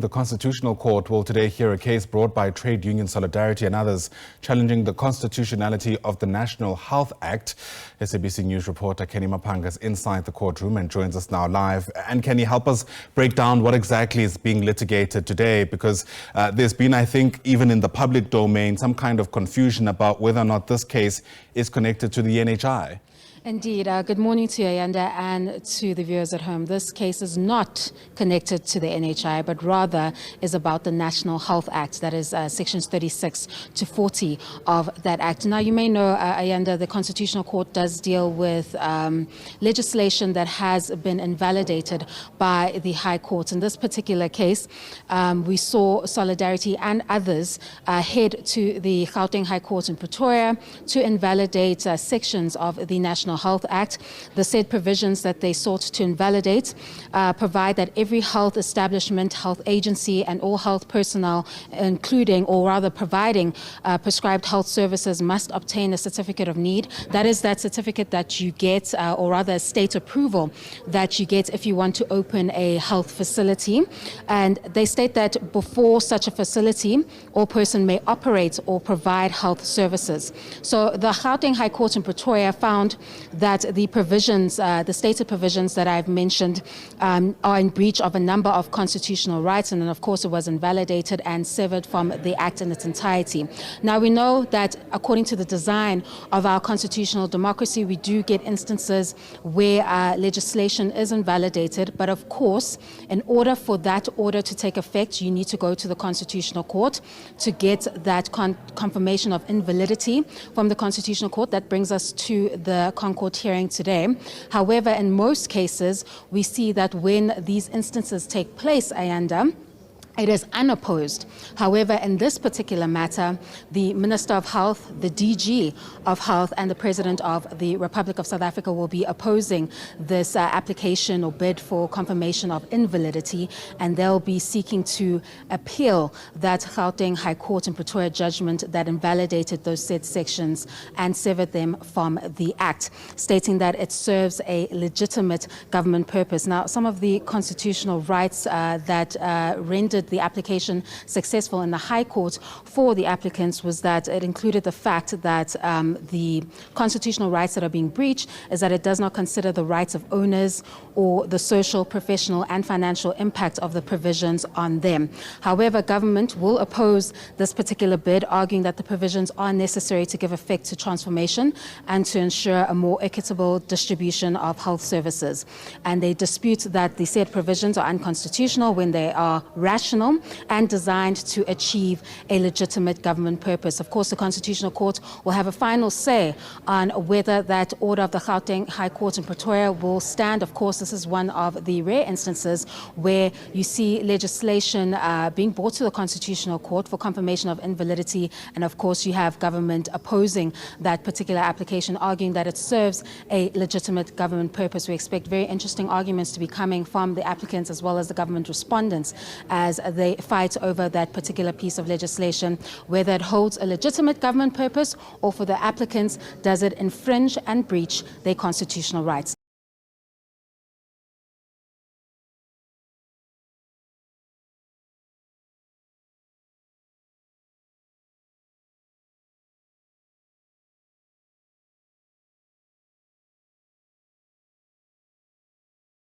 The Constitutional Court will today hear a case brought by Trade Union Solidarity and others challenging the constitutionality of the National Health Act. SABC News reporter Canny Maphanga is inside the courtroom and joins us now live. And can you help us break down what exactly is being litigated today? Because there's been, I think, even in the public domain, some kind of confusion about whether or not this case is connected to the NHA. Indeed. Good morning to you, Ayanda, and to the viewers at home. This case is not connected to the NHI, but rather is about the National Health Act, that is sections 36 to 40 of that act. Now, you may know, Ayanda, the Constitutional Court does deal with legislation that has been invalidated by the High Court. In this particular case, we saw Solidarity and others head to the Gauteng High Court in Pretoria to invalidate sections of the National Health Act. The said provisions that they sought to invalidate provide that every health establishment, health agency, and all health personnel, including or rather providing prescribed health services, must obtain a certificate of need. That is that certificate that you get, or rather state approval that you get if you want to open a health facility. And they state that before such a facility or person may operate or provide health services. So the Gauteng High Court in Pretoria found that the provisions, the stated provisions that I've mentioned, are in breach of a number of constitutional rights, and then of course it was invalidated and severed from the Act in its entirety. Now, we know that according to the design of our constitutional democracy, we do get instances where legislation is invalidated, but of course, in order for that order to take effect, you need to go to the Constitutional Court to get that confirmation of invalidity from the Constitutional Court. That brings us to the ConCourt hearing today. However, in most cases, we see that when these instances take place, Ayanda, it is unopposed. However, in this particular matter, the Minister of Health, the DG of Health, and the President of the Republic of South Africa will be opposing this application or bid for confirmation of invalidity, and they'll be seeking to appeal that Gauteng High Court in Pretoria judgment that invalidated those said sections and severed them from the Act, stating that it serves a legitimate government purpose. Now, some of the constitutional rights that rendered the application successful in the High Court for the applicants was that it included the fact that the constitutional rights that are being breached is that it does not consider the rights of owners or the social, professional, and financial impact of the provisions on them. However, government will oppose this particular bid, arguing that the provisions are necessary to give effect to transformation and to ensure a more equitable distribution of health services. And they dispute that the said provisions are unconstitutional when they are rational and designed to achieve a legitimate government purpose. Of course, the Constitutional Court will have a final say on whether that order of the Gauteng High Court in Pretoria will stand. Of course, this is one of the rare instances where you see legislation being brought to the Constitutional Court for confirmation of invalidity, and of course you have government opposing that particular application, arguing that it serves a legitimate government purpose. We expect very interesting arguments to be coming from the applicants as well as the government respondents as they fight over that particular piece of legislation, whether it holds a legitimate government purpose or, for the applicants, does it infringe and breach their constitutional rights.